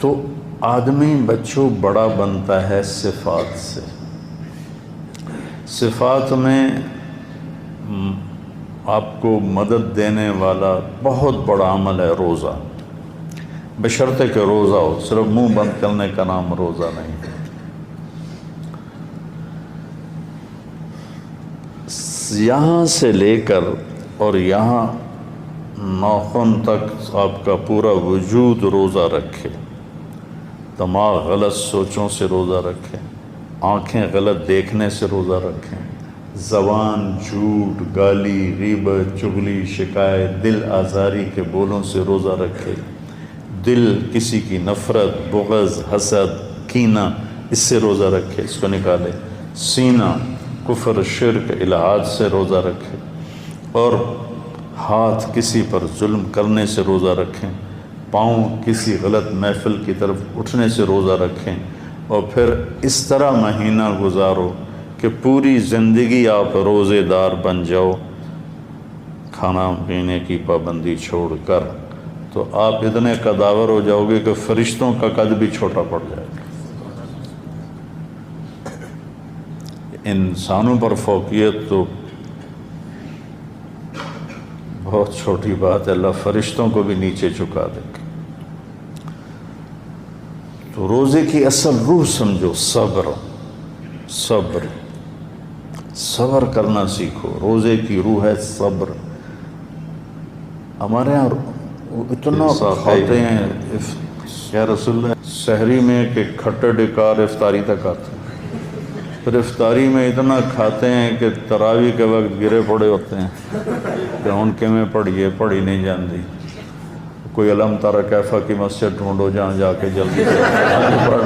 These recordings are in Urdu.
تو آدمی بچوں بڑا بنتا ہے صفات سے۔ صفات میں آپ کو مدد دینے والا بہت بڑا عمل ہے روزہ، بشرطے کہ روزہ ہو، صرف منہ بند کرنے کا نام روزہ نہیں۔ یہاں سے لے کر اور یہاں ناخن تک آپ کا پورا وجود روزہ رکھے، دماغ غلط سوچوں سے روزہ رکھے، آنکھیں غلط دیکھنے سے روزہ رکھیں، زبان جھوٹ، گالی، غیبت، چغلی، شکایت، دل آزاری کے بولوں سے روزہ رکھے، دل کسی کی نفرت، بغض، حسد، کینہ، اس سے روزہ رکھے، اس کو نکالے، سینہ کفر، شرک، الحاد سے روزہ رکھے، اور ہاتھ کسی پر ظلم کرنے سے روزہ رکھیں، پاؤں کسی غلط محفل کی طرف اٹھنے سے روزہ رکھیں، اور پھر اس طرح مہینہ گزارو کہ پوری زندگی آپ روزے دار بن جاؤ، کھانا پینے کی پابندی چھوڑ کر، تو آپ اتنے قداور ہو جاؤ گے کہ فرشتوں کا قد بھی چھوٹا پڑ جائے گا۔ انسانوں پر فوقیت تو بہت چھوٹی بات ہے، اللہ فرشتوں کو بھی نیچے جھکا دے گا۔ تو روزے کی اصل روح سمجھو، صبر، صبر، صبر کرنا سیکھو۔ روزے کی روح ہے صبر۔ ہمارے یہاں اتنا کھاتے ہیں یا رسول اللہ سحری میں کہ کھٹے ڈکار افطاری تک آتے ہیں، پھر افطاری میں اتنا کھاتے ہیں کہ تراویح کے وقت گرے پڑے ہوتے ہیں کہ ان کے میں پڑھی نہیں جاندی، کوئی علم تارا کیفا کی مسجد ڈھونڈو جہاں جا کے جلدی سے پڑھ۔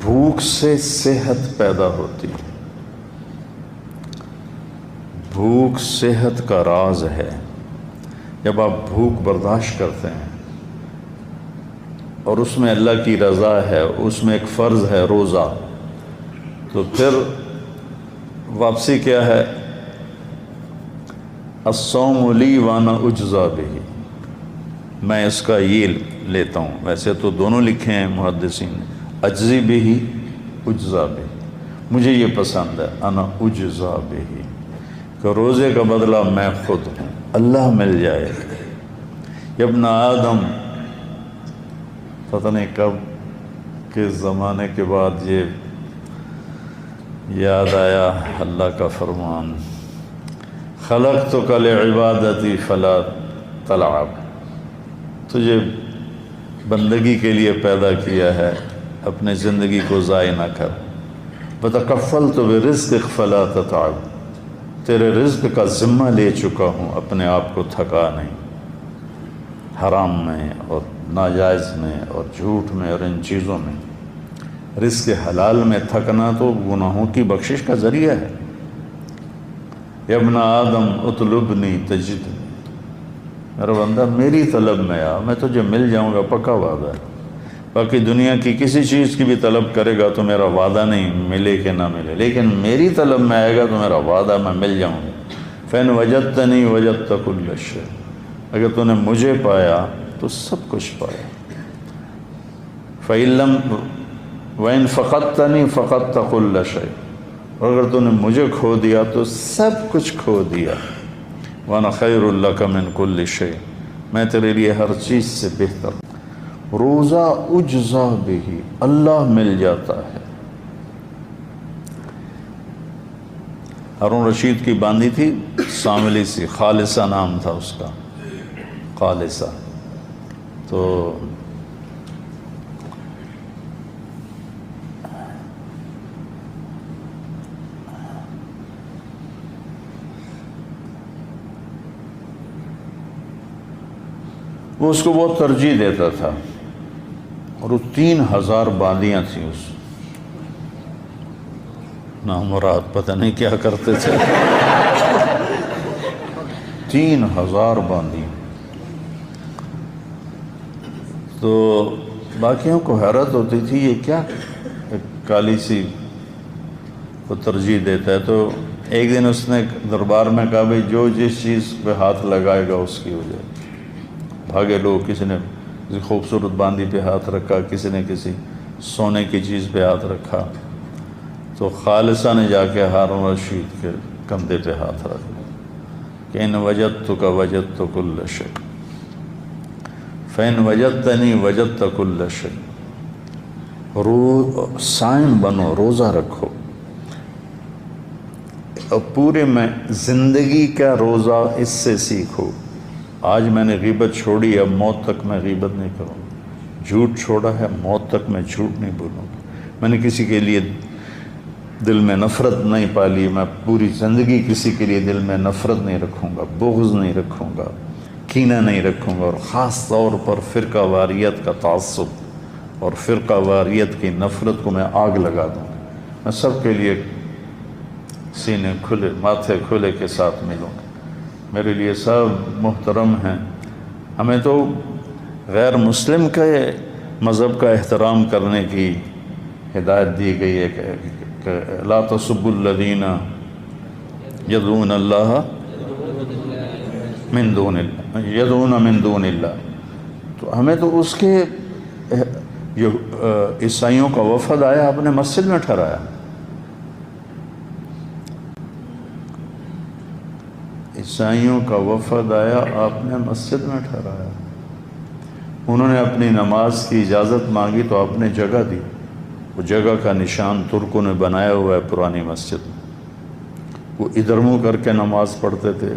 بھوک سے صحت پیدا ہوتی ہے، بھوک صحت کا راز ہے۔ جب آپ بھوک برداشت کرتے ہیں اور اس میں اللہ کی رضا ہے، اس میں ایک فرض ہے روزہ، تو پھر واپسی کیا ہے؟ الصوم لی وانا اجزا بہ، میں اس کا یہ لیتا ہوں۔ ویسے تو دونوں لکھے ہیں محدثین نے، اجزی بہ، اجزا بہ، مجھے یہ پسند ہے، انا اجزا بہ، کہ روزے کا بدلہ میں خود ہوں، اللہ مل جائے۔ ابن آدم، پتہ نہیں کب کے زمانے کے بعد یہ یاد آیا اللہ کا فرمان، خلقتک لعبادتی فلا تلعب، تجھے بندگی کے لیے پیدا کیا ہے، اپنے زندگی کو ضائع نہ کر، وتکفلت برزقک فلا تتعب، تیرے رزق کا ذمہ لے چکا ہوں، اپنے آپ کو تھکا نہیں، حرام میں اور ناجائز میں اور جھوٹ میں اور ان چیزوں میں۔ رزق حلال میں تھکنا تو گناہوں کی بخشش کا ذریعہ ہے۔ یا ابن آدم اطلبنی تجدنی، میرا بندہ میری طلب میں آ، میں تجھے مل جاؤں گا، پکا وعدہ ہے۔ باقی دنیا کی کسی چیز کی بھی طلب کرے گا تو میرا وعدہ نہیں ملے کہ نہ ملے، لیکن میری طلب میں آئے گا تو میرا وعدہ میں مل جاؤں گا۔ فَإِنْ وَجَدْتَنِي وَجَدْتَ كُلَّ شَيْءٍ، اگر تو نے مجھے پایا تو سب کچھ پایا۔ فَإِن لَمْ وَإِنْ فَقَدْتَنِي فَقَدْتَ كُلَّ شَيْءٍ، اگر تو نے مجھے کھو دیا تو سب کچھ کھو دیا۔ وَأَنَا خَيْرٌ لَكَ مِنْ كُلِّ شَيْءٍ، میں تیرے لیے ہر چیز سے بہتر۔ روزہ اجزا بہ، اللہ مل جاتا ہے۔ ہارون رشید کی باندھی تھی ساملی سی، خالصہ نام تھا اس کا، خالصہ، تو وہ اس کو بہت ترجیح دیتا تھا، اور وہ 3000 باندیاں تھیں اس نامراد، پتہ نہیں کیا کرتے تھے، 3000 باندیاں۔ تو باقیوں کو حیرت ہوتی تھی یہ کیا کالی سی کو ترجیح دیتا ہے۔ تو ایک دن اس نے دربار میں کہا بھائی جو جس چیز پہ ہاتھ لگائے گا اس کی ہو جائے گی۔ بھاگے لوگ، کسی نے کسی خوبصورت باندی پہ ہاتھ رکھا، کسی نے کسی سونے کی چیز پہ ہاتھ رکھا، تو خالصہ نے جا کے ہارون رشید کے کندھے پہ ہاتھ رکھا کہ ان وجدتک وجدت کل شیء فإن وجدتنی وجدت کل شیء۔ صائم بنو، روزہ رکھو، اور پورے میں زندگی کا روزہ اس سے سیکھو۔ آج میں نے غیبت چھوڑی، اب موت تک میں غیبت نہیں کروں گا۔ جھوٹ چھوڑا ہے، موت تک میں جھوٹ نہیں بولوں گا۔ میں نے کسی کے لیے دل میں نفرت نہیں پالی، میں پوری زندگی کسی کے لیے دل میں نفرت نہیں رکھوں گا، بغض نہیں رکھوں گا، کینہ نہیں رکھوں گا، اور خاص طور پر فرقہ واریت کا تعصب اور فرقہ واریت کی نفرت کو میں آگ لگا دوں گا۔ میں سب کے لیے سینے کھلے، ماتھے کھلے کے ساتھ ملوں گا۔ میرے لیے سب محترم ہیں۔ ہمیں تو غیر مسلم کے مذہب کا احترام کرنے کی ہدایت دی گئی ہے کہ لا تسبوا الذین یدعون اللہ من دون اللہ، یدعون من دون اللہ۔ تو ہمیں تو اس کے جو عیسائیوں کا وفد آیا آپ نے مسجد میں ٹھہرایا، عیسائیوں کا وفد آیا آپ نے مسجد میں ٹھہرایا۔ انہوں نے اپنی نماز کی اجازت مانگی تو آپ نے جگہ دی۔ وہ جگہ کا نشان ترکوں نے بنایا ہوا ہے پرانی مسجد میں۔ وہ ادھر منہ کر کے نماز پڑھتے تھے،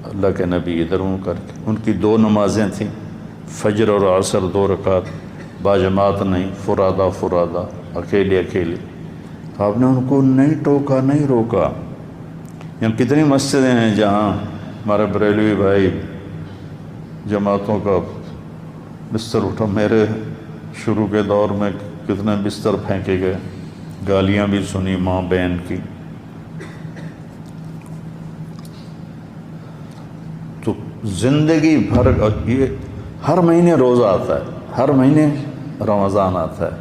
اللہ کے نبی ادھر منہ کر کے۔ ان کی 2 نمازیں تھیں، فجر اور عصر 2 رکعت، باجماعت نہیں، فرادہ فرادہ، اکیلے اکیلے۔ آپ نے ان کو نہیں ٹوکا، نہیں روکا۔ یہاں کتنی مسجدیں ہیں جہاں ہمارے بریلوی بھائی جماعتوں کا بستر اٹھا۔ میرے شروع کے دور میں کتنے بستر پھینکے گئے، گالیاں بھی سنی ماں بہن کی۔ تو زندگی بھر یہ ہر مہینے روزہ آتا ہے، ہر مہینے رمضان آتا ہے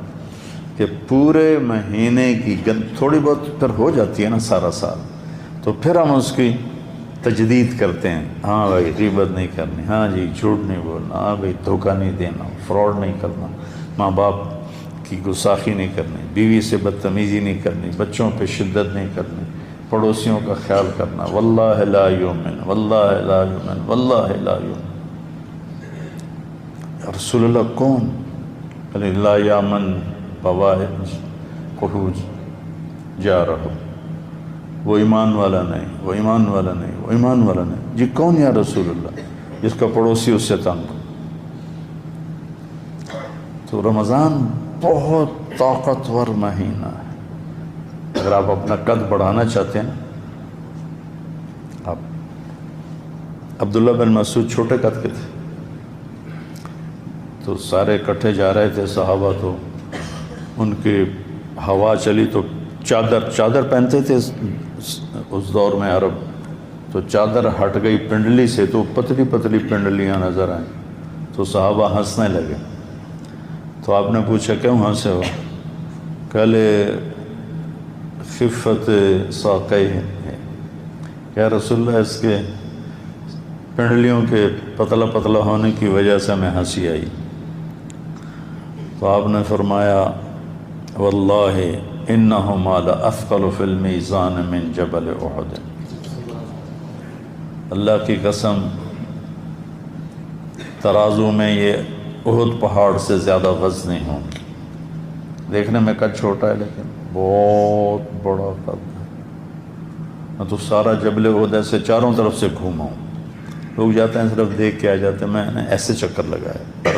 کہ پورے مہینے کی تھوڑی بہت پھر ہو جاتی ہے نا سارا سال، تو پھر ہم اس کی تجدید کرتے ہیں۔ ہاں بھائی غیبت نہیں کرنی، ہاں جی جھوٹ نہیں بولنا، ہاں بھائی دھوکہ نہیں دینا، فراڈ نہیں کرنا، ماں باپ کی گستاخی نہیں کرنی، بیوی سے بدتمیزی نہیں کرنی، بچوں پہ شدت نہیں کرنی، پڑوسیوں کا خیال کرنا۔ واللہ لا یؤمن، واللہ لا یؤمن، واللہ لا یؤمن۔ رسول اللہ کون؟ لا یامن بوائقہ جارہ، وہ ایمان والا نہیں، وہ ایمان والا نہیں، وہ ایمان والا نہیں۔ جی کون یا رسول اللہ؟ جس کا پڑوسی اس سے تنگ۔ تو رمضان بہت طاقتور مہینہ ہے۔ اگر آپ اپنا قد بڑھانا چاہتے ہیں، آپ عبداللہ بن مسعود چھوٹے قد کے تھے، تو سارے اکٹھے جا رہے تھے صحابہ، تو ان کی ہوا چلی تو چادر پہنتے تھے اس دور میں عرب، تو چادر ہٹ گئی پنڈلی سے تو پتلی پتلی پنڈلیاں نظر آئیں، تو صحابہ ہنسنے لگے۔ تو آپ نے پوچھا کیوں ہنسے ہو؟ کہلے خفت ساقیہ ہے، یا رسول اللہ اس کے پنڈلیوں کے پتلا پتلا ہونے کی وجہ سے ہمیں ہنسی آئی۔ تو آپ نے فرمایا واللہ انہما لاثقل فی المیزان من جبل احد، اللہ کی قسم ترازو میں یہ احد پہاڑ سے زیادہ وزنی ہوں گی۔ دیکھنے میں قد چھوٹا ہے لیکن بہت بڑا قد ہے۔ میں تو سارا جبل احد ایسے چاروں طرف سے گھوما ہوں۔ لوگ جاتے ہیں صرف دیکھ کے آ جاتے ہیں، میں نے ایسے چکر لگایا۔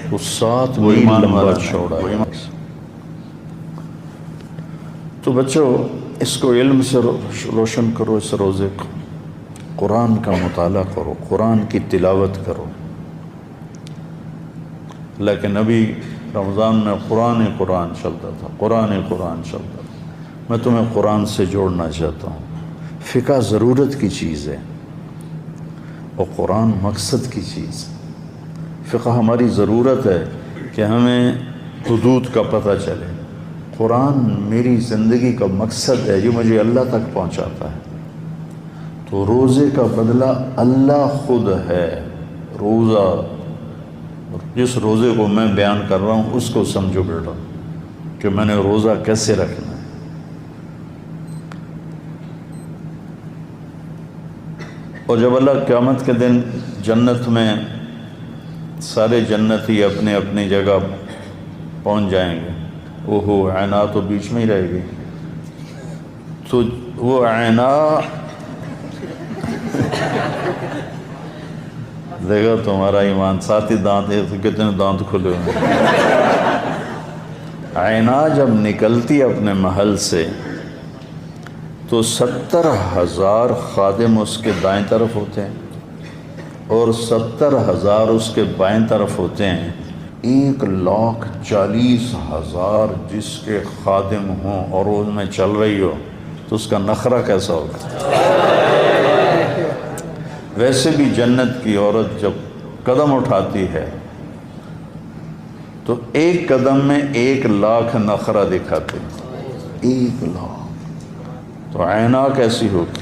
تو 7 میل لمبا چوڑا ہے۔ تو بچوں اس کو علم سے روشن کرو، اس روزے کو قرآن کا مطالعہ کرو، قرآن کی تلاوت کرو۔ اللہ کے نبی رمضان میں قرآن چلتا تھا، قرآن چلتا تھا۔ میں تمہیں قرآن سے جوڑنا چاہتا ہوں۔ فقہ ضرورت کی چیز ہے اور قرآن مقصد کی چیز ہے۔ فقہ ہماری ضرورت ہے کہ ہمیں حدود کا پتہ چلے۔ قرآن میری زندگی کا مقصد ہے جو مجھے اللہ تک پہنچاتا ہے۔ تو روزے کا بدلہ اللہ خود ہے. روزہ، جس روزے کو میں بیان کر رہا ہوں اس کو سمجھو بیٹا کہ میں نے روزہ کیسے رکھنا ہے. اور جب اللہ قیامت کے دن جنت میں سارے جنتی اپنے اپنی جگہ پہنچ جائیں گے، اوہو عینا تو بیچ میں ہی رہے گی. تو وہ عینا دیکھا تمہارا ایمان، ساتھ ہی دانت ہے تو کتنے دانت کھلے ہوئے. عینا جب نکلتی اپنے محل سے تو 70,000 خادم اس کے دائیں طرف ہوتے ہیں اور 70,000 اس کے بائیں طرف ہوتے ہیں. 1,40,000 جس کے خادم ہوں اور روز میں چل رہی ہو تو اس کا نخرہ کیسا ہوگا. ویسے بھی جنت کی عورت جب قدم اٹھاتی ہے تو ایک قدم میں 1,00,000 نخرہ دکھاتے ہیں. 1,00,000. تو عینا کیسی ہوگی؟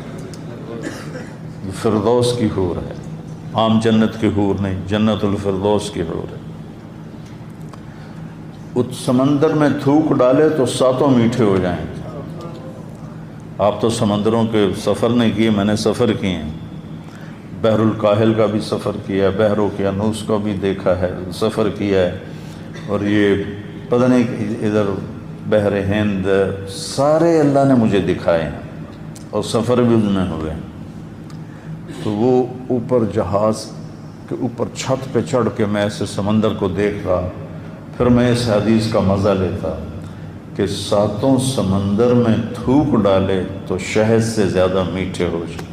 فردوس کی حور ہے، عام جنت کی حور نہیں، جنت الفردوس کی حور ہے. اس سمندر میں تھوک ڈالے تو 7 میٹھے ہو جائیں گے. آپ تو سمندروں کے سفر نہیں کیے، میں نے سفر کیے ہیں. بحر الکاہل کا بھی سفر کیا ہے، بحر اوقیانوس کا بھی دیکھا ہے، سفر کیا ہے. اور یہ پتہ نہیں ادھر بحر ہند، سارے اللہ نے مجھے دکھائے ہیں اور سفر بھی اس میں ہوئے. تو وہ اوپر جہاز کے اوپر چھت پہ چڑھ کے میں ایسے سمندر کو دیکھ رہا، پھر میں اس حدیث کا مزہ لیتا کہ 7 سمندر میں تھوک ڈالے تو شہد سے زیادہ میٹھے ہو جائے.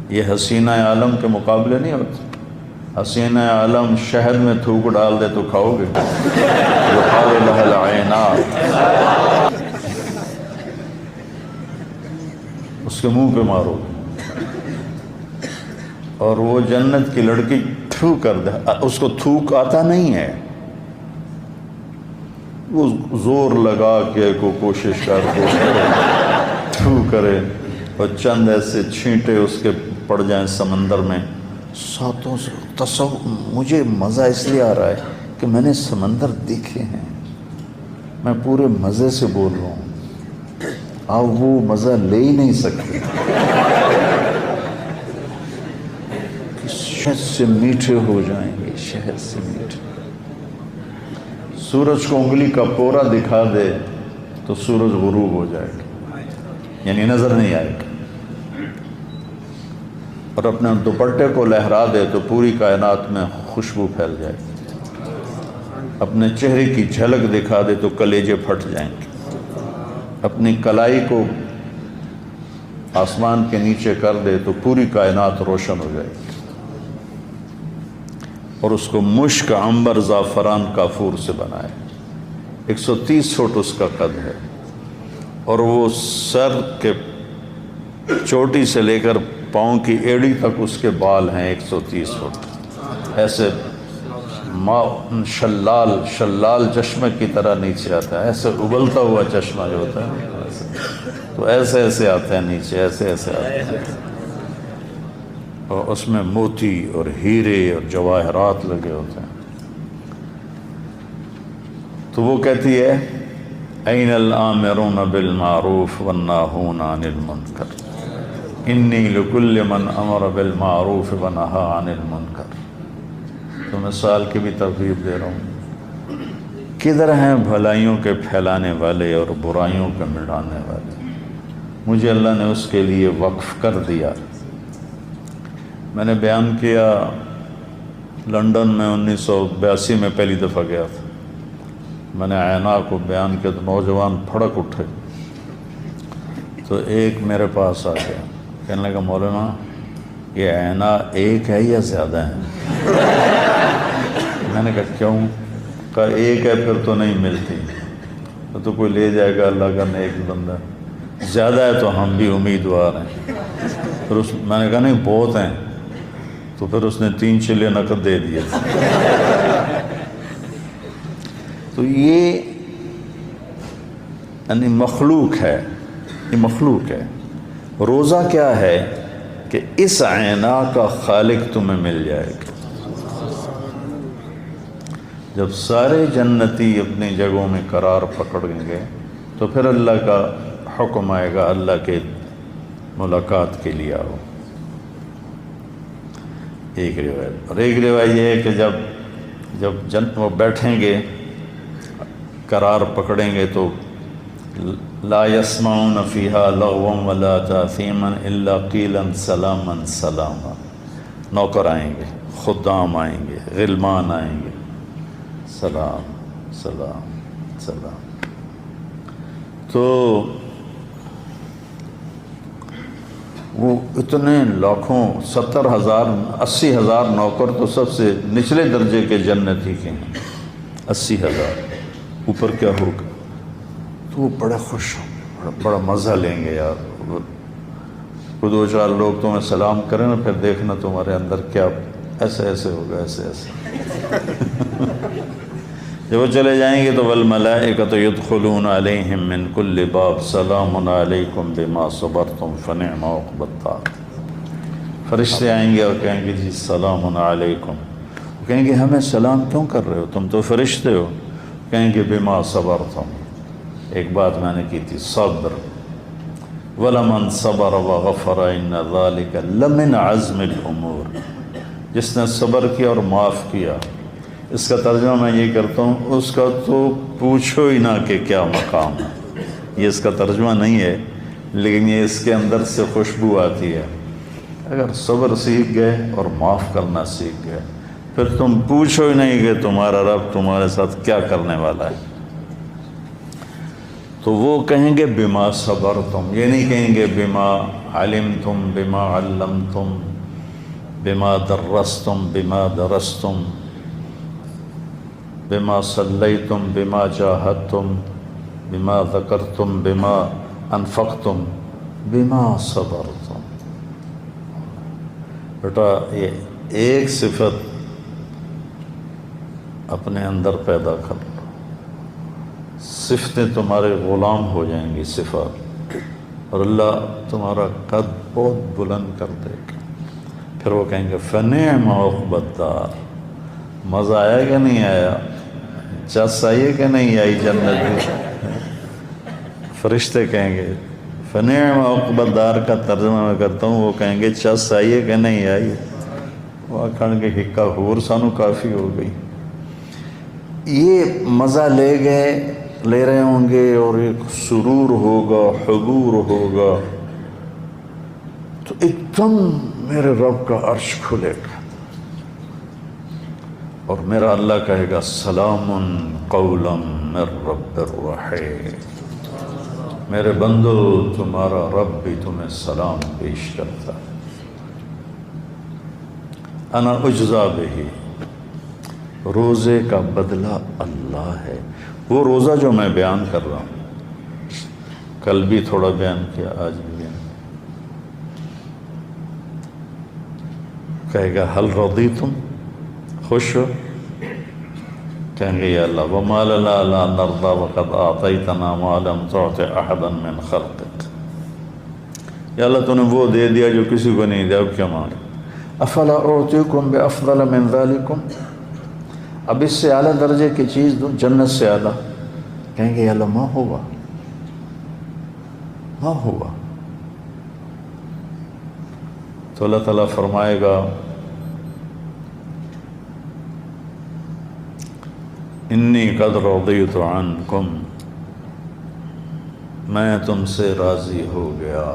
یہ حسینہ عالم کے مقابلے نہیں ہوتے. حسینہ عالم شہد میں تھوک ڈال دے تو کھاؤ گے؟ یقال لها العینات، اس کے منہ پہ مارو. اور وہ جنت کی لڑکی تھو کر دے، اس کو تھوک آتا نہیں ہے، وہ زور لگا کے کوشش کر کے تھو کرے اور چند ایسے چھینٹے اس کے پڑ جائیں سمندر میں. 7 مجھے مزہ اس لیے آ رہا ہے کہ میں نے سمندر دیکھے ہیں، میں پورے مزے سے بول رہا ہوں. آپ وہ مزہ لے ہی نہیں سکتے. شہد سے میٹھے ہو جائیں گے، شہد سے میٹھے. سورج کو انگلی کا پورا دکھا دے تو سورج غروب ہو جائے گا، یعنی نظر نہیں آئے گا. اور اپنے دوپٹے کو لہرا دے تو پوری کائنات میں خوشبو پھیل جائے گی. اپنے چہرے کی جھلک دکھا دے تو کلیجے پھٹ جائیں گے. اپنی کلائی کو آسمان کے نیچے کر دے تو پوری کائنات روشن ہو جائے گی. اور اس کو مشک، عنبر، زعفران، کافور سے بنائے. 130 فٹ اس کا قد ہے اور وہ سر کے چوٹی سے لے کر پاؤں کی ایڑی تک اس کے بال ہیں 130 فٹ. ایسے شلال چشمے کی طرح نیچے آتا ہے، ایسے ابلتا ہوا چشمہ جو ہوتا ہے تو ایسے ایسے آتا ہے نیچے، ایسے ایسے آتا ہے. اور اس میں موتی اور ہیرے اور جواہرات لگے ہوتے ہیں. تو وہ کہتی ہے این الآمرون بالمعروف والناہون عن المنکر انی لکل من امر بالمعروف ونہا عن المنکر. تو مثال کی بھی ترغیب دے رہا ہوں. کدھر ہیں بھلائیوں کے پھیلانے والے اور برائیوں کے مٹانے والے؟ مجھے اللہ نے اس کے لیے وقف کر دیا. میں نے بیان کیا لنڈن میں 1982 میں پہلی دفعہ گیا تھا. میں نے عینا کو بیان کیا تو نوجوان پھڑک اٹھے. تو ایک میرے پاس آ گیا، کہنے لگا مولانا یہ عینا ایک ہے یا زیادہ ہے؟ میں نے کہا کیوں؟ کہا ایک ہے پھر تو نہیں ملتی، تو کوئی لے جائے گا اللہ کا نیک بندہ. زیادہ ہے تو ہم بھی امیدوار ہیں. پھر میں نے کہا نہیں بہت ہیں. تو پھر اس نے 3 چلے نقد دے دیے. تو یہ یعنی مخلوق ہے، یہ مخلوق ہے. روزہ کیا ہے کہ اس عینا کا خالق تمہیں مل جائے گا۔ جب سارے جنتی اپنی جگہوں میں قرار پکڑیں گے تو پھر اللہ کا حکم آئے گا، اللہ کے ملاقات کے لیے آؤ۔ ایک روایت، اور ایک روایت یہ ہے کہ جب وہ بیٹھیں گے قرار پکڑیں گے تو لا يسمعون فيها لغوا ولا تأثیما الا قیلا سلاما سلاما۔ نوکر آئیں گے، خدام آئیں گے، غلمان آئیں گے، سلام سلام سلام۔ تو وہ اتنے لاکھوں 70,000 80,000 نوکر تو سب سے نچلے درجے کے جنتی کے ہیں، 80,000، اوپر کیا ہوگا؟ تو وہ بڑے خوش ہوں، بڑا مزہ لیں گے یار۔ وہ 2-4 لوگ تمہیں سلام کریں نا، پھر دیکھنا تمہارے اندر کیا ایسے ایسے ہوگا، ایسے ایسے۔ جب وہ چلے جائیں گے تو والملائکۃ یدخلون علیہم من کل باب سلام علیکم بما صبرتم فنعم عقبی الدار۔ فرشتے آئیں گے اور کہیں گے جی سلام علیکم، کہیں گے ہمیں سلام کیوں کر رہے ہو، تم تو فرشتے ہو۔ کہیں گے بما صبرتم، ایک بات میں نے کی تھی، صبر، وَلَمَنْ صَبَرَ وَغَفَرَ إِنَّ ذَلِكَ لَمِنْ عَزْمِ الْأُمُورِ۔ جس نے صبر کیا اور معاف کیا، اس کا ترجمہ میں یہ کرتا ہوں، اس کا تو پوچھو ہی نہ کہ کیا مقام ہے۔ یہ اس کا ترجمہ نہیں ہے، لیکن یہ اس کے اندر سے خوشبو آتی ہے۔ اگر صبر سیکھ گئے اور معاف کرنا سیکھ گئے، پھر تم پوچھو ہی نہیں کہ تمہارا رب تمہارے ساتھ کیا کرنے والا ہے۔ تو وہ کہیں گے بما صبرتم، یہ نہیں کہیں گے بما علمتم، بما علمتم، بما درستم، بما درستم، بما صلیتم، بما جاہدتم، بما ذکرتم، بما انفقتم، بما صبرتم۔ بیٹا یہ ایک صفت اپنے اندر پیدا کر لو، صفتیں تمہارے غلام ہو جائیں گی صفات، اور اللہ تمہارا قد بہت بلند کر دے گا۔ پھر وہ کہیں گے فنعم عقبی الدار، مزہ آیا کہ نہیں آیا، چس آئی کہ نہیں آئی جنت میں۔ فرشتے کہیں گے فنعم عقبی الدار کا ترجمہ میں کرتا ہوں، وہ کہیں گے چس آئی کہ نہیں آئی، وہ کہیں گے ہکا ہور سانو کافی ہو گئی۔ یہ مزہ لے رہے ہوں گے، اور ایک سرور ہوگا، حضور ہوگا، تو ایک دم میرے رب کا عرش کھلے گا، اور میرا اللہ کہے گا سلام قولا من رب الرحیم۔ میرے بندو تمہارا رب بھی تمہیں سلام پیش کرتا ہے۔ انا اجزا بہ، روزے کا بدلہ اللہ ہے۔ وہ روزہ جو میں بیان کر رہا ہوں، کل بھی تھوڑا بیان کیا، آج بھی بیان، کہے گا حل رضیتم، خوش ہو؟ کہیں گے یا اللہ وما لنا لا نرضى وقد اعطیتنا ما لم تعط احدا من خلقك، یا اللہ تو نے وہ دے دیا جو کسی کو نہیں دیا، اب کیا مانگے؟ افلا اعطیکم بافضل من ذلکم، اب اس سے اعلیٰ درجے کی چیز دوں، جنت سے اعلیٰ۔ کہیں گے یا اللہ ما ہوا، ما ہوا؟ تو اللہ تعالیٰ فرمائے گا انی قد رضیت عنکم، میں تم سے راضی ہو گیا،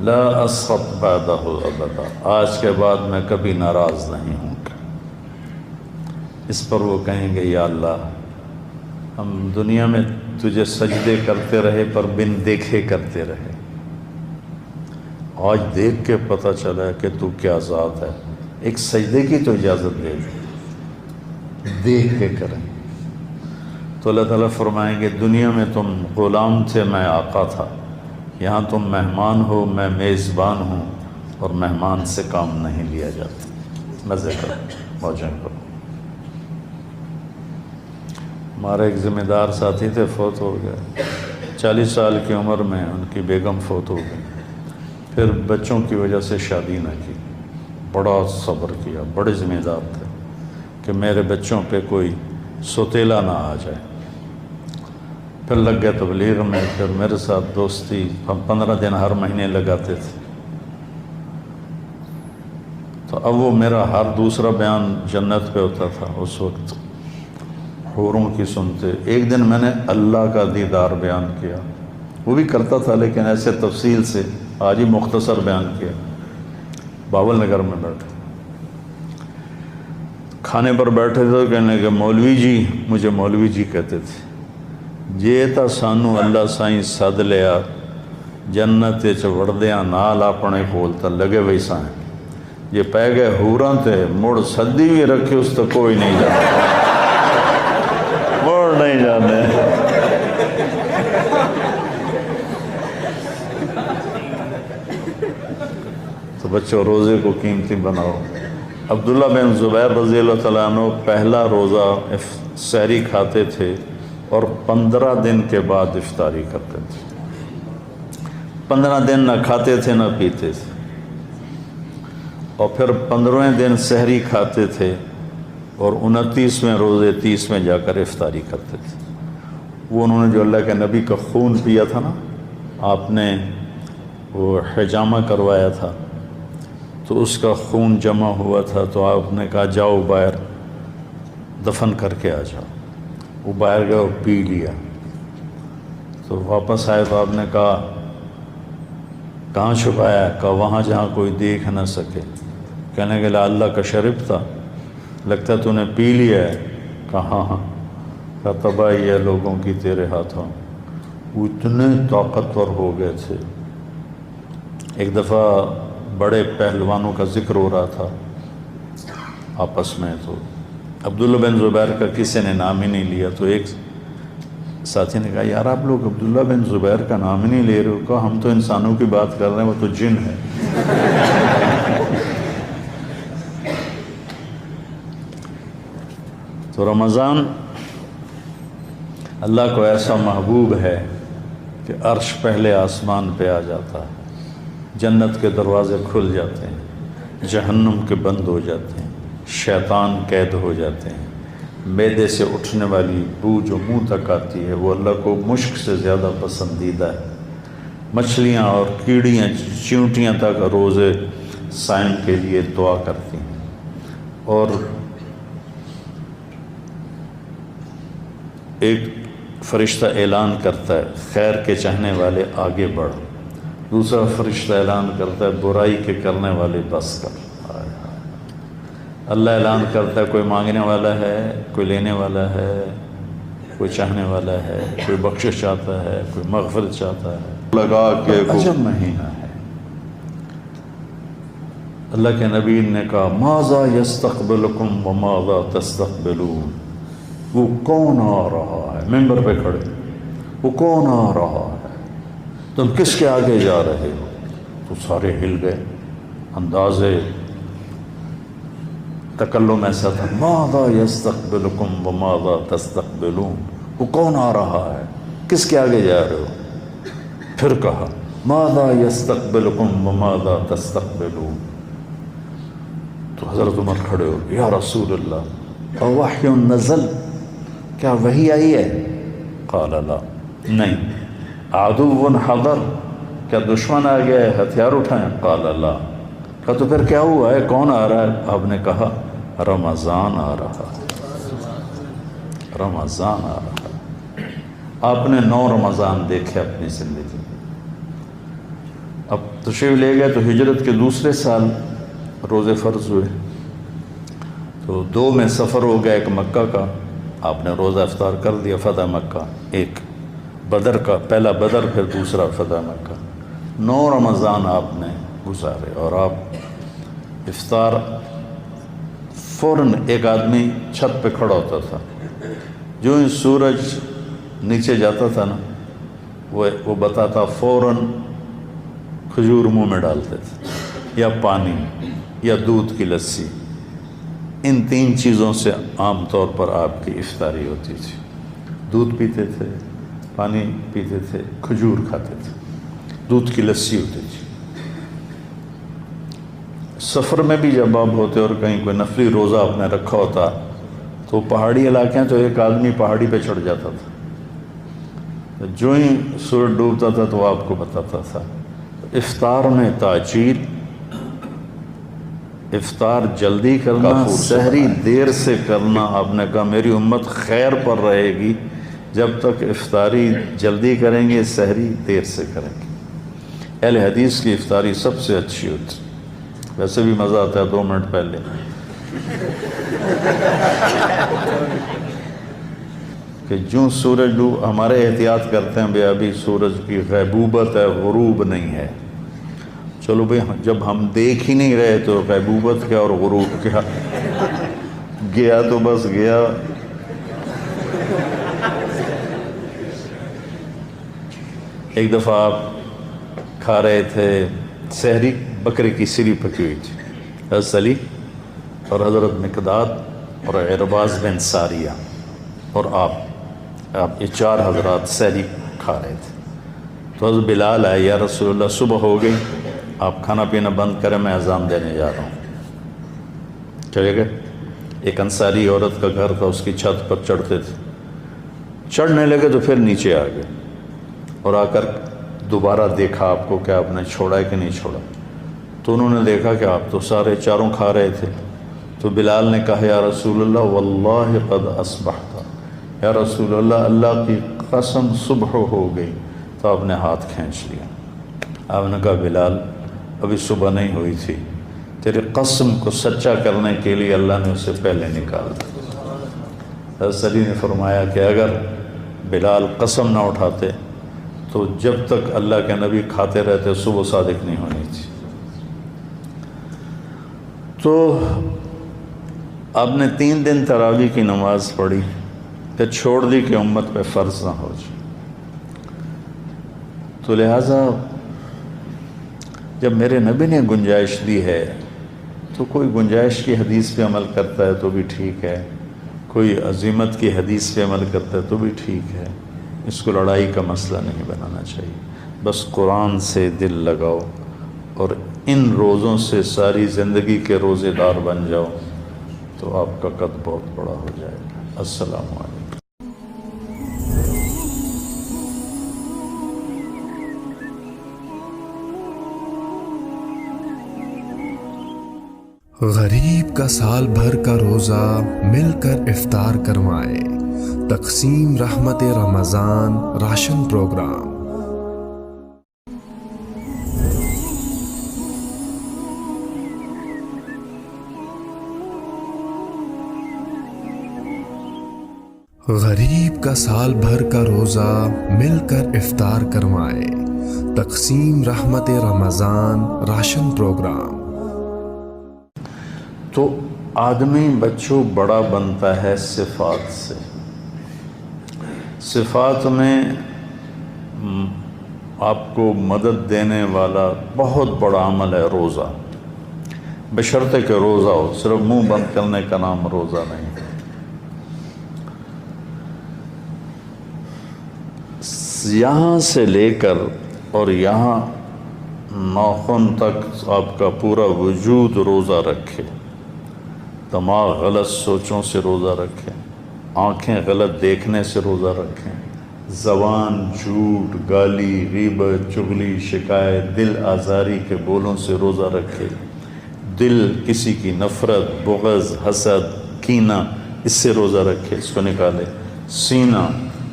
لا اسخط بعدہ ابدا، آج کے بعد میں کبھی ناراض نہیں ہوں گا۔ اس پر وہ کہیں گے یا اللہ ہم دنیا میں تجھے سجدے کرتے رہے پر بن دیکھے کرتے رہے، آج دیکھ کے پتہ چلا ہے کہ تو کیا ذات ہے، ایک سجدے کی تو اجازت دے دے، دیکھ کے کریں۔ تو اللہ تعالیٰ فرمائیں گے دنیا میں تم غلام تھے، میں آقا تھا، یہاں تم مہمان ہو، میں میزبان ہوں، اور مہمان سے کام نہیں لیا جاتا، مزے کرو، موجیں کرو۔ ہمارے ایک ذمہ دار ساتھی تھے، فوت ہو گئے، 40 سال کی عمر میں ان کی بیگم فوت ہو گئی، پھر بچوں کی وجہ سے شادی نہ کی، بڑا صبر کیا، بڑے ذمہ دار تھے کہ میرے بچوں پہ کوئی سوتیلا نہ آ جائے۔ پھر لگ گئے تبلیغ میں، پھر میرے ساتھ دوستی، ہم 15 دن ہر مہینے لگاتے تھے۔ تو اب وہ میرا ہر دوسرا بیان جنت پہ ہوتا تھا اس وقت، حوروں کی سنتے۔ ایک دن میں نے اللہ کا دیدار بیان کیا، وہ بھی کرتا تھا لیکن ایسے تفصیل سے، آج ہی مختصر بیان کیا۔ باول نگر میں بیٹھے، کھانے پر بیٹھے تھے، کہنے کہ مولوی جی، مجھے مولوی جی کہتے تھے، جے تا سانو اللہ سائیں سد لیا جنت چ وڑدیاں نال اپنے کول تا لگے ویسا ہیں، جے پہ گئے حوراں تے مڑ سدی بھی رکھے اس تو کوئی نہیں جانے، مڑ نہیں جانے۔ تو بچوں روزے کو قیمتی بناؤ۔ عبداللہ بن زبیر رضی اللہ تعالیٰ عنہ پہلا روزہ سحری کھاتے تھے اور 15 دن کے بعد افطاری کرتے تھے۔ 15 دن نہ کھاتے تھے نہ پیتے تھے، اور پھر 15ویں دن سحری کھاتے تھے اور 29ویں روزے 30ویں جا کر افطاری کرتے تھے۔ وہ انہوں نے جو اللہ کے نبی کا خون پیا تھا نا، آپ نے وہ حجامہ کروایا تھا تو اس کا خون جمع ہوا تھا، تو آپ نے کہا جاؤ باہر دفن کر کے آ جاؤ۔ وہ باہر گئے اور پی لیا، تو واپس آئے تو آپ نے کہا کہاں چھپایا؟ کہا وہاں جہاں کوئی دیکھ نہ سکے۔ کہنے کے لئے اللہ کا شرب تھا، لگتا ہے تو نے پی لیا ہے؟ کہا ہاں ہاں۔ کہا تباہی ہے لوگوں کی تیرے ہاتھوں، وہ اتنے طاقتور ہو گئے تھے۔ ایک دفعہ بڑے پہلوانوں کا ذکر ہو رہا تھا آپس میں، تو عبداللہ بن زبیر کا کسی نے نام ہی نہیں لیا، تو ایک ساتھی نے کہا یار آپ لوگ عبداللہ بن زبیر کا نام ہی نہیں لے رہے ہو۔ کہا ہم تو انسانوں کی بات کر رہے ہیں، وہ تو جن ہے۔ تو رمضان اللہ کو ایسا محبوب ہے کہ عرش پہلے آسمان پہ آ جاتا ہے، جنت کے دروازے کھل جاتے ہیں، جہنم کے بند ہو جاتے ہیں، شیطان قید ہو جاتے ہیں، معدے سے اٹھنے والی بو جو منہ تک آتی ہے وہ اللہ کو مشک سے زیادہ پسندیدہ ہے۔ مچھلیاں اور کیڑیاں چیونٹیاں تک روزے صائم کے لیے دعا کرتی ہیں، اور ایک فرشتہ اعلان کرتا ہے خیر کے چاہنے والے آگے بڑھ، دوسرا فرشتہ اعلان کرتا ہے برائی کے کرنے والے بس کر۔ اللہ اعلان کرتا ہے کوئی مانگنے والا ہے، کوئی لینے والا ہے، کوئی چاہنے والا ہے، کوئی بخشش چاہتا ہے، کوئی مغفرت چاہتا ہے۔ لگا کے عجب مہینہ ہے۔ اللہ کے نبی نے کہا ماذا یستقبلکم وماذا تستقبلون، وہ کون آ رہا ہے؟ ممبر پہ کھڑے، وہ کون آ رہا ہے؟ تم کس کے آگے جا رہے ہو؟ تو سارے ہل گئے۔ انداز تکلم ایسا تھا ماذا یستقبلکم وماذا تستقبلون، وہ کون آ رہا ہے؟ کس کے آگے جا رہے ہو؟ پھر کہا ماذا یستقبلکم وماذا تستقبلون۔ تو حضرت عمر کھڑے ہو یا رسول اللہ اوحی نزل، کیا وحی آئی ہے؟ قال لا، نہیں۔ عدو حضر، کیا دشمن آ گیا ہے ہتھیار اٹھائیں؟ قال لا۔ کہا تو پھر کیا ہوا ہے، کون آ رہا ہے؟ آپ نے کہا رمضان آ رہا ہے، رمضان آ رہا ہے۔ آپ نے 9 رمضان دیکھے اپنی زندگی میں۔ اب تشریف لے گئے تو ہجرت کے دوسرے سال روزے فرض ہوئے، تو 2 میں سفر ہو گیا، ایک مکہ کا، آپ نے روزہ افطار کر دیا فتح مکہ، ایک بدر کا، پہلا بدر پھر دوسرا فتح مکہ۔ 9 رمضان آپ نے گزارے، اور آپ افطار فوراً، ایک آدمی چھت پہ کھڑا ہوتا تھا، جو ہی سورج نیچے جاتا تھا نا وہ بتاتا، فوراً کھجور منہ میں ڈالتے تھے، یا پانی یا دودھ کی لسی، ان 3 چیزوں سے عام طور پر آپ کی افطاری ہوتی تھی۔ دودھ پیتے تھے، پانی پیتے تھے، کھجور کھاتے تھے، دودھ کی لسی ہوتی تھی۔ سفر میں بھی جب آپ ہوتے اور کہیں کوئی نفلی روزہ آپ نے رکھا ہوتا تو پہاڑی علاقے ہیں تو ایک آدمی پہاڑی پہ چڑھ جاتا تھا، جو ہی سورج ڈوبتا تھا تو وہ آپ کو بتاتا تھا۔ افطار میں تاجیل، افطار جلدی کرنا، سحری دیر سے کرنا۔ آپ نے کہا میری امت خیر پر رہے گی جب تک افطاری جلدی کریں گے، سحری دیر سے کریں گے۔ اہل حدیث کی افطاری سب سے اچھی ہوتی، ویسے بھی مزہ آتا ہے 2 منٹ پہلے کہ جو سورج ڈوب، ہمارے احتیاط کرتے ہیں بھئی ابھی سورج کی غیبوبت ہے، غروب نہیں ہے۔ چلو بھئی جب ہم دیکھ ہی نہیں رہے تو غیبوبت کیا اور غروب کیا، گیا تو بس گیا۔ ایک دفعہ آپ کھا رہے تھے سحری، بکرے کی سری پکی ہوئی تھی، حضرت علی اور حضرت مقداد اور عرباض بن ساریہ اور آپ یہ 4 حضرات سحری کھا رہے تھے۔ تو حضرت بلال آئے، یا رسول اللہ صبح ہو گئی، آپ کھانا پینا بند کریں، میں اذان دینے جا رہا ہوں۔ چلے گئے۔ ایک انصاری عورت کا گھر تھا، اس کی چھت پر چڑھتے تھے، چڑھنے لگے تو پھر نیچے آ گئے اور آ کر دوبارہ دیکھا آپ کو کہ آپ نے چھوڑا ہے کہ نہیں چھوڑا۔ تو انہوں نے دیکھا کہ آپ تو سارے 4 کھا رہے تھے۔ تو بلال نے کہا یا رسول اللہ واللہ قد اصبحت، یا رسول اللہ اللہ کی قسم صبح ہو گئی۔ تو آپ نے ہاتھ کھینچ لیا۔ آپ نے کہا بلال ابھی صبح نہیں ہوئی تھی، تیرے قسم کو سچا کرنے کے لیے اللہ نے اسے پہلے نکال دیا۔ حضرت علی نے فرمایا کہ اگر بلال قسم نہ اٹھاتے تو جب تک اللہ کے نبی کھاتے رہتے صبح صادق نہیں ہونی تھی۔ تو آپ نے 3 دن تراویح کی نماز پڑھی، پھر چھوڑ دی کہ امت پہ فرض نہ ہو جائے۔ تو لہٰذا جب میرے نبی نے گنجائش دی ہے تو کوئی گنجائش کی حدیث پہ عمل کرتا ہے تو بھی ٹھیک ہے، کوئی عزیمت کی حدیث پہ عمل کرتا ہے تو بھی ٹھیک ہے، اس کو لڑائی کا مسئلہ نہیں بنانا چاہیے۔ بس قرآن سے دل لگاؤ اور ان روزوں سے ساری زندگی کے روزے دار بن جاؤ تو آپ کا قد بہت بڑا ہو جائے گا۔ السلام علیکم۔ غریب کا سال بھر کا روزہ مل کر افطار کروائے، تقسیم رحمت رمضان راشن پروگرام۔ غریب کا سال بھر کا روزہ مل کر افطار کروائے، تقسیم رحمت رمضان راشن پروگرام۔ تو آدمی بچوں بڑا بنتا ہے صفات سے۔ صفات میں آپ کو مدد دینے والا بہت بڑا عمل ہے روزہ، بشرطے کہ روزہ ہو، صرف منہ بند کرنے کا نام روزہ نہیں۔ یہاں سے لے کر اور یہاں ناخن تک آپ کا پورا وجود روزہ رکھے، دماغ غلط سوچوں سے روزہ رکھیں، آنکھیں غلط دیکھنے سے روزہ رکھیں، زبان جھوٹ، گالی، غیبت، چغلی، شکایت، دل آزاری کے بولوں سے روزہ رکھے، دل کسی کی نفرت، بغض، حسد، کینہ، اس سے روزہ رکھے، اس کو نکالے، سینہ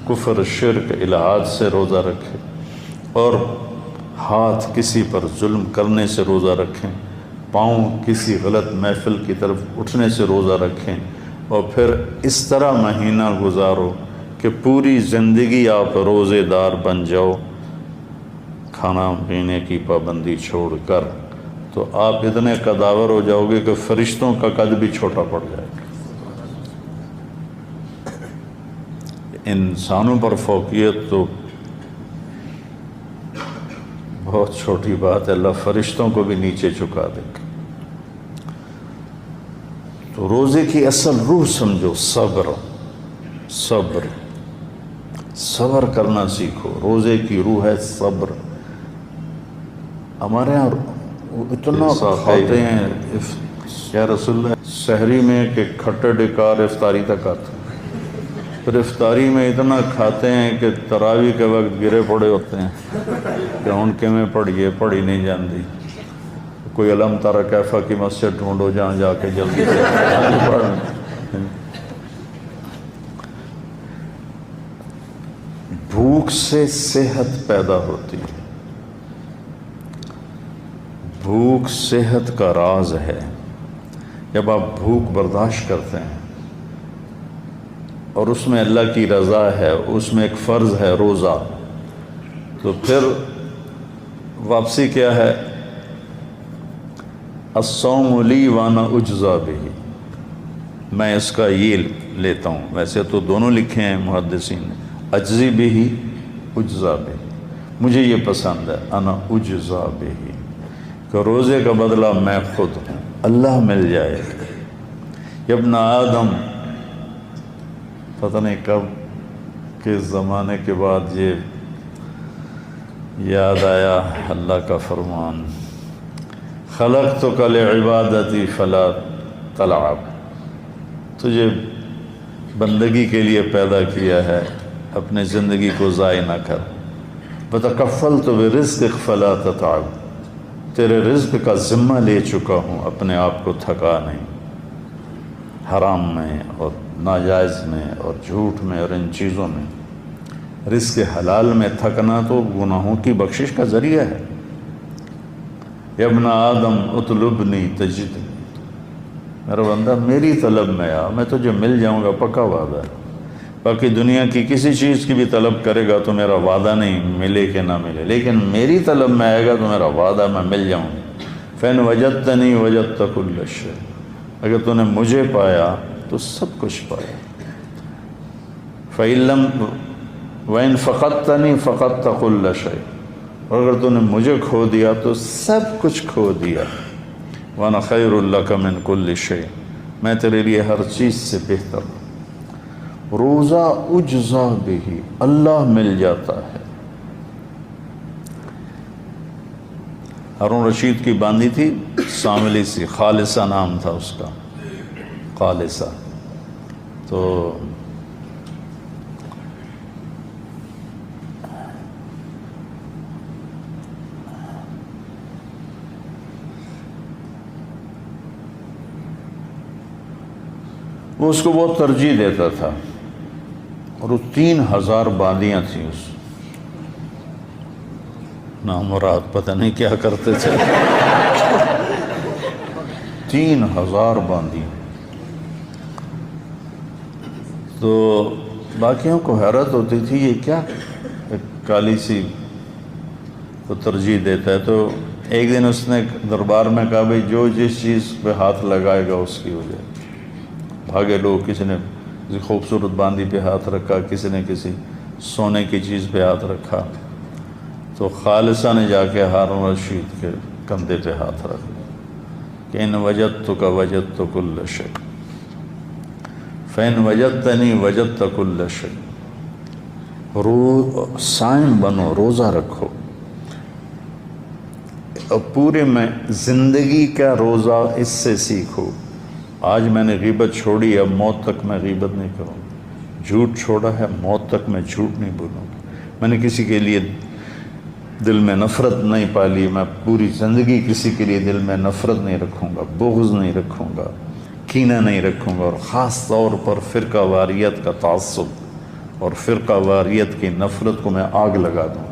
کفر، شرک، الہات سے روزہ رکھے، اور ہاتھ کسی پر ظلم کرنے سے روزہ رکھیں، پاؤں کسی غلط محفل کی طرف اٹھنے سے روزہ رکھیں، اور پھر اس طرح مہینہ گزارو کہ پوری زندگی آپ روزے دار بن جاؤ، کھانا پینے کی پابندی چھوڑ کر، تو آپ اتنے قداور ہو جاؤ گے کہ فرشتوں کا قد بھی چھوٹا پڑ جائے گا۔ انسانوں پر فوقیت تو بہت چھوٹی بات ہے، اللہ فرشتوں کو بھی نیچے چکا دے گا۔ تو روزے کی اصل روح سمجھو، صبر، صبر، صبر کرنا سیکھو. روزے کی روح ہے صبر. ہمارے یہاں اتنا کھاتے ہیں یا رسول اللہ سحری میں کہ کھٹے ڈکار افطاری تک آتے ہیں. پھر افطاری میں اتنا کھاتے ہیں کہ تراویح کے وقت گرے پڑے ہوتے ہیں کہ ان کے میں پڑھی نہیں جاندی. کوئی علم تارا کیفہ کی مسجد ڈھونڈو جہاں جا کے جلدی سے پڑھ. بھوک سے صحت پیدا ہوتی ہے. بھوک صحت کا راز ہے. جب آپ بھوک برداشت کرتے ہیں اور اس میں اللہ کی رضا ہے, اس میں ایک فرض ہے روزہ, تو پھر واپسی کیا ہے؟ الصوم لی وانا اجزا بہ. میں اس کا یہ لیتا ہوں. ویسے تو دونوں لکھے ہیں محدثین نے, اجزی بہ اجزا بہ. مجھے یہ پسند ہے انا اجزا بہ, کہ روزے کا بدلہ میں خود ہوں, اللہ مل جائے. ابن آدم, پتہ نہیں کب کس زمانے کے بعد یہ یاد آیا اللہ کا فرمان, خلقتک لعبادتی فلا تلعب. تجھے بندگی کے لیے پیدا کیا ہے, اپنے زندگی کو ضائع نہ کر. وتکفلت برزقک فلا تتعب. تیرے رزق کا ذمہ لے چکا ہوں, اپنے آپ کو تھکا نہیں. حرام میں اور ناجائز میں اور جھوٹ میں اور ان چیزوں میں. رزق حلال میں تھکنا تو گناہوں کی بخشش کا ذریعہ ہے. یا ابن آدم اطلبنی تجدنی. میرا بندہ میری طلب میں آ, میں تجھے مل جاؤں گا, پکا وعدہ ہے. باقی دنیا کی کسی چیز کی بھی طلب کرے گا تو میرا وعدہ نہیں ملے کہ نہ ملے, لیکن میری طلب میں آئے گا تو میرا وعدہ میں مل جاؤں گا. فَإِنْ وَجَدْتَنِي وَجَدْتَ كُلَّ شَيْءٍ. اگر تو نے مجھے پایا تو سب کچھ پایا. فَإِنْ لَمْ وَإِنْ فَقَدْتَنِي فَقَدْتَ كُلَّ شَيْءٍ. اور اگر تو نے مجھے کھو دیا تو سب کچھ کھو دیا. وَأَنَا خَيْرٌ لَكَ مِنْ كُلِّ شَيْءٍ. میں تیرے لیے ہر چیز سے بہتر ہوں. روزہ اجزا بہ, اللہ مل جاتا ہے. ہارون رشید کی باندھی تھی ساملی سی, خالصہ نام تھا اس کا, خالصہ. تو وہ اس کو بہت ترجیح دیتا تھا, اور وہ 3000 باندیاں تھیں. اس نامراد پتہ نہیں کیا کرتے تھے. 3000 باندیاں. تو باقیوں کو حیرت ہوتی تھی یہ کیا کالی سی کو ترجیح دیتا ہے. تو ایک دن اس نے دربار میں کہا بھئی جو جس چیز پہ ہاتھ لگائے گا اس کی ہو جائے. بھاگے لوگ, کسی نے کسی خوبصورت باندی پہ ہاتھ رکھا, کسی نے کسی سونے کی چیز پہ ہاتھ رکھا. تو خالصہ نے جا کے ہارون رشید کے کندھے پہ ہاتھ رکھ دیا کہ ان وجدتک وجدت کل شیء فإن وجدتنی وجدت کل شیء. صائم بنو, روزہ رکھو. اور پورے میں زندگی کا روزہ اس سے سیکھو. آج میں نے غیبت چھوڑی, اب موت تک میں غیبت نہیں کروں گا. جھوٹ چھوڑا ہے, موت تک میں جھوٹ نہیں بولوں گا. میں نے کسی کے لیے دل میں نفرت نہیں پالی, میں پوری زندگی کسی کے لیے دل میں نفرت نہیں رکھوں گا, بغض نہیں رکھوں گا, کینہ نہیں رکھوں گا. اور خاص طور پر فرقہ واریت کا تعصب اور فرقہ واریت کی نفرت کو میں آگ لگا دوں.